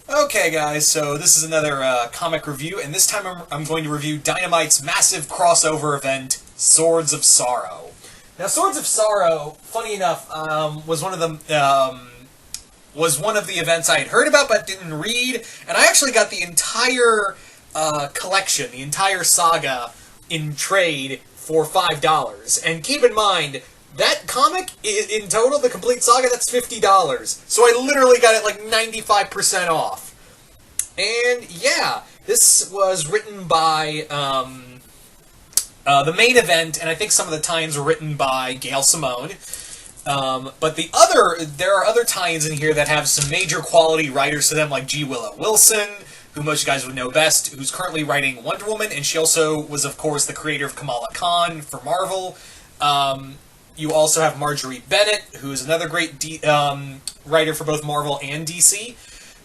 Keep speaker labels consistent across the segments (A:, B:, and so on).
A: Okay, guys, so this is another comic review, and this time I'm going to review Dynamite's massive crossover event, Swords of Sorrow. Now, Swords of Sorrow, funny enough, was one of the events I had heard about but didn't read, and I actually got the entire collection, the entire saga, in trade for $5. And keep in mind, that comic, in total, the complete saga, that's $50. So I literally got it like 95% off. And yeah, this was written by the main event, and I think some of the tie-ins were written by Gail Simone. But there are other tie-ins in here that have some major quality writers to them, like G. Willow Wilson, who most of you guys would know best, who's currently writing Wonder Woman, and she also was, of course, the creator of Kamala Khan for Marvel. You also have Marjorie Bennett, who is another great writer for both Marvel and DC.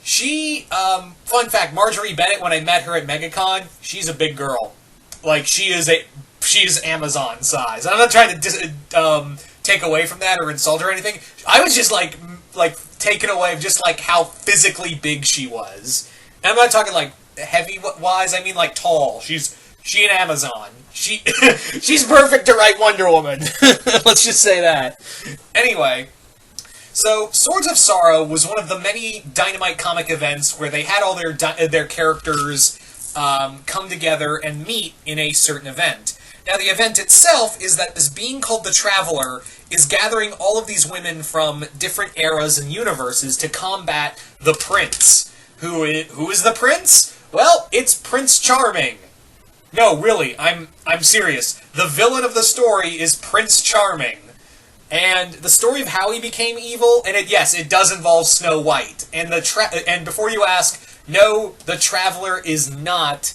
A: She, fun fact, Marjorie Bennett, when I met her at MegaCon, she's a big girl. Like, she is Amazon size. I'm not trying to take away from that or insult her or anything. I was just, like taken away of just, like, how physically big she was. And I'm not talking, like, heavy-wise, I mean, like, tall. She an Amazon. She's perfect to write Wonder Woman. Let's just say that. Anyway, so Swords of Sorrow was one of the many Dynamite comic events where they had all their characters come together and meet in a certain event. Now, the event itself is that this being called the Traveler is gathering all of these women from different eras and universes to combat the Prince. Who is the Prince? Well, it's Prince Charming. No, really, I'm serious. The villain of the story is Prince Charming. And the story of how he became evil, and yes, it does involve Snow White. And and before you ask, no, the Traveler is not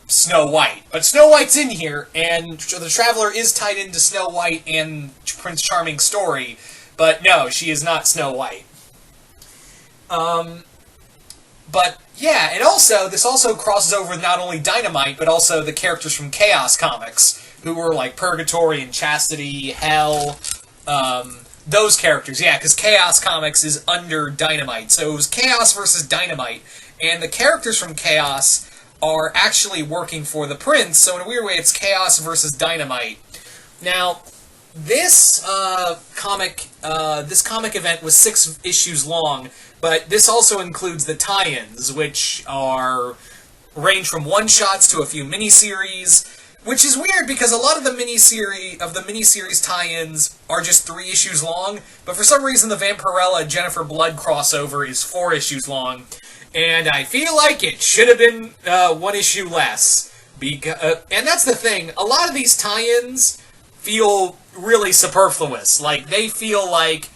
A: Snow White. But Snow White's in here, and the Traveler is tied into Snow White and Prince Charming's story. But no, she is not Snow White. But yeah, and also, this also crosses over with not only Dynamite, but also the characters from Chaos Comics, who were like Purgatory and Chastity, Hell, those characters, yeah, because Chaos Comics is under Dynamite, so it was Chaos versus Dynamite, and the characters from Chaos are actually working for the Prince, so in a weird way, it's Chaos versus Dynamite. Now, this comic event was 6 issues long, but this also includes the tie-ins, which range from one-shots to a few miniseries, which is weird because a lot of the miniseries tie-ins are just 3 issues long, but for some reason the Vampirella Jennifer Blood crossover is 4 issues long, and I feel like it should have been 1 issue less. And that's the thing, a lot of these tie-ins feel really superfluous. Like, they feel like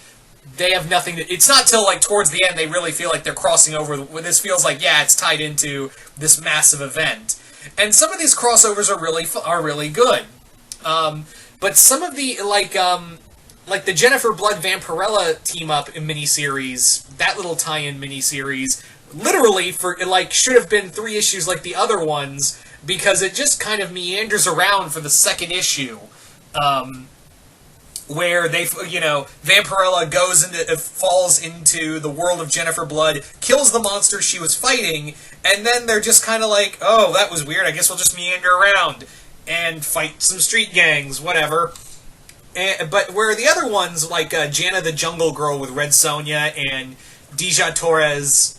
A: they have nothing to... It's not till, like, towards the end they really feel like they're crossing over. This feels like, yeah, it's tied into this massive event. And some of these crossovers are really good. But some of the, like the Jennifer Blood Vampirella team-up in miniseries, that little tie-in miniseries, literally, should have been 3 issues like the other ones, because it just kind of meanders around for the second issue. Where Vampirella falls into the world of Jennifer Blood, kills the monster she was fighting, and then they're just kind of like, oh, that was weird, I guess we'll just meander around and fight some street gangs, whatever. But where the other ones, like Jana the Jungle Girl with Red Sonja and Dejah Torres,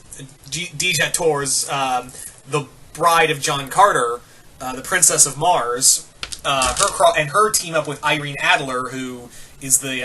A: the bride of John Carter, the Princess of Mars, her team up with Irene Adler, who is the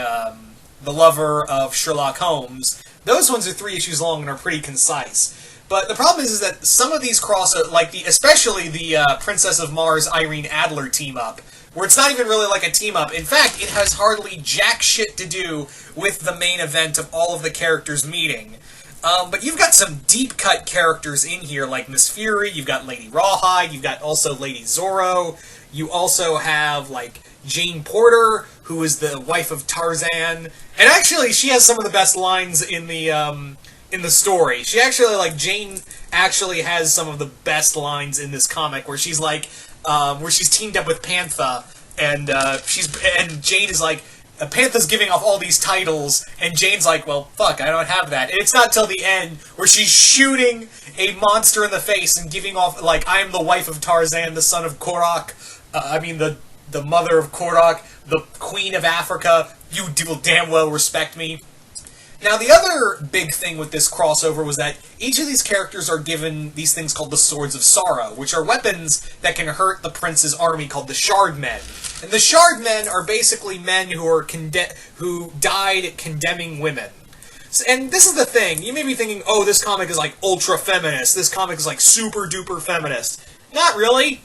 A: lover of Sherlock Holmes. Those ones are 3 issues long and are pretty concise. But the problem is that some of these especially the Princess of Mars Irene Adler team up, where it's not even really like a team up. In fact, it has hardly jack shit to do with the main event of all of the characters meeting. But you've got some deep-cut characters in here, like Miss Fury, you've got Lady Rawhide, you've got also Lady Zorro, you also have, like, Jane Porter, who is the wife of Tarzan, and actually, she has some of the best lines in the story. Jane actually has some of the best lines in this comic, where she's like, where she's teamed up with Pantha, and Jane is like, Panther's giving off all these titles, and Jane's like, well, fuck, I don't have that. And it's not till the end where she's shooting a monster in the face and giving off, like, I am the wife of Tarzan, the son of Korak, the mother of Korak, the queen of Africa, you will damn well respect me. Now, the other big thing with this crossover was that each of these characters are given these things called the Swords of Sorrow, which are weapons that can hurt the prince's army called the Shard Men. And the Shard Men are basically men who are who died condemning women. And this is the thing, you may be thinking, oh, this comic is like ultra-feminist, this comic is like super-duper feminist. Not really.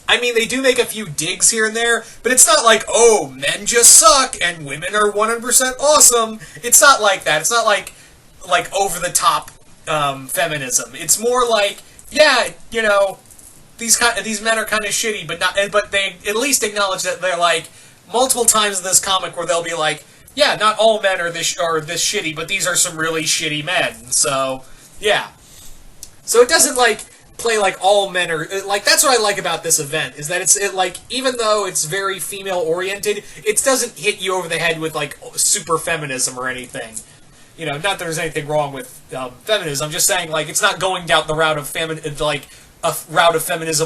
A: I mean, they do make a few digs here and there, but it's not like, oh, men just suck and women are 100% awesome. It's not like that. It's not like over-the-top feminism. It's more like, yeah, you know, these men are kind of shitty, but they at least acknowledge that they're like multiple times in this comic where they'll be like, yeah, not all men are this shitty, but these are some really shitty men. So yeah, so it doesn't like play like all men are like. That's what I like about this event, is that it like, even though it's very female oriented, it doesn't hit you over the head with like super feminism or anything. You know, not that there's anything wrong with feminism. I'm just saying, like, it's not going down the route of feminism,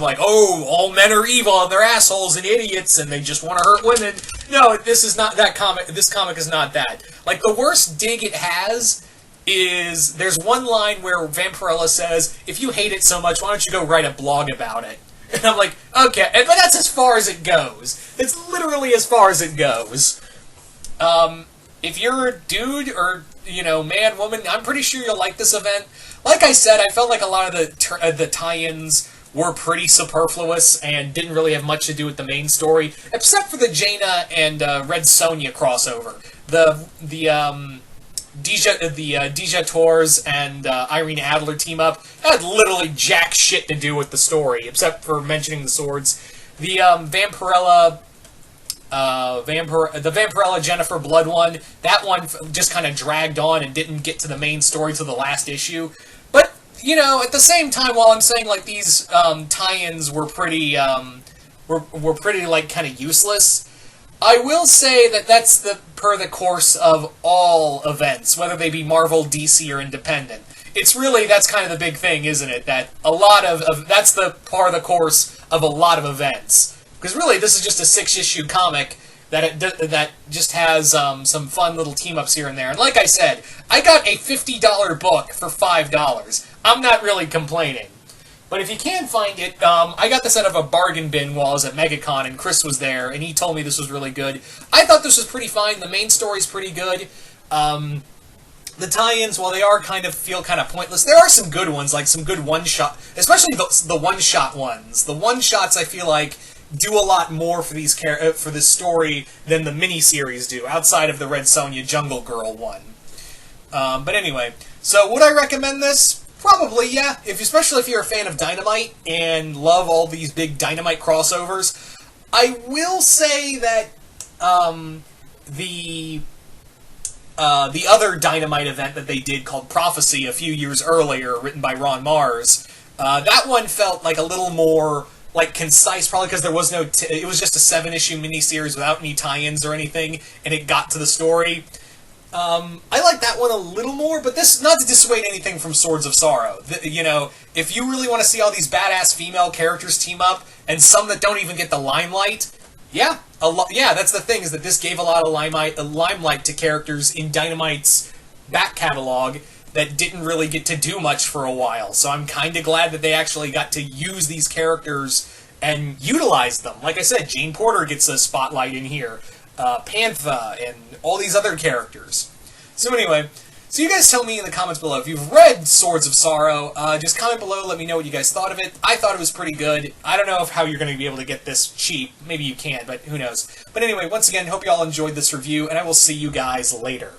A: like, oh, all men are evil and they're assholes and idiots and they just want to hurt women. No, this is not that comic. This comic is not that. Like, the worst dig it has is, there's one line where Vampirella says, if you hate it so much, why don't you go write a blog about it? And I'm like, okay, but that's as far as it goes. It's literally as far as it goes. If you're a dude or, you know, man, woman, I'm pretty sure you'll like this event. Like I said, I felt like a lot of the tie-ins were pretty superfluous and didn't really have much to do with the main story, except for the Jaina and Red Sonja crossover. The Dija Torres and Irene Adler team up had literally jack shit to do with the story, except for mentioning the swords. The Vampirella Jennifer Blood one, that one just kind of dragged on and didn't get to the main story till the last issue. But, you know, at the same time, while I'm saying, like, these tie-ins were pretty, were pretty, like, kind of useless, I will say that that's per the course of all events, whether they be Marvel, DC, or independent. It's really, that's kind of the big thing, isn't it? That a lot of that's the part of the course of a lot of events. Because really, this is just a 6-issue comic that just has some fun little team-ups here and there. And like I said, I got a $50 book for $5. I'm not really complaining. But if you can find it, I got this out of a bargain bin while I was at MegaCon, and Chris was there, and he told me this was really good. I thought this was pretty fine. The main story's pretty good. The tie-ins, while they are feel kind of pointless, there are some good ones, like some good one-shot, especially the one-shot ones. The one-shots, I feel like, do a lot more for this story than the miniseries do, outside of the Red Sonja Jungle Girl one. But anyway, so would I recommend this? Probably, yeah. Especially if you're a fan of Dynamite and love all these big Dynamite crossovers. I will say that the other Dynamite event that they did called Prophecy a few years earlier, written by Ron Mars, that one felt like a little more like concise, probably because there was no. It was just a 7-issue miniseries without any tie-ins or anything, and it got to the story. I like that one a little more, but this, not to dissuade anything from Swords of Sorrow. You know, if you really want to see all these badass female characters team up, and some that don't even get the limelight, yeah, that's the thing, is that this gave a lot of limelight to characters in Dynamite's back catalog that didn't really get to do much for a while. So I'm kind of glad that they actually got to use these characters and utilize them. Like I said, Jane Porter gets a spotlight in here. Panther, and all these other characters. So anyway, so you guys tell me in the comments below if you've read Swords of Sorrow. Just comment below, let me know what you guys thought of it. I thought it was pretty good. I don't know how you're going to be able to get this cheap. Maybe you can, but who knows. But anyway, once again, hope you all enjoyed this review, and I will see you guys later.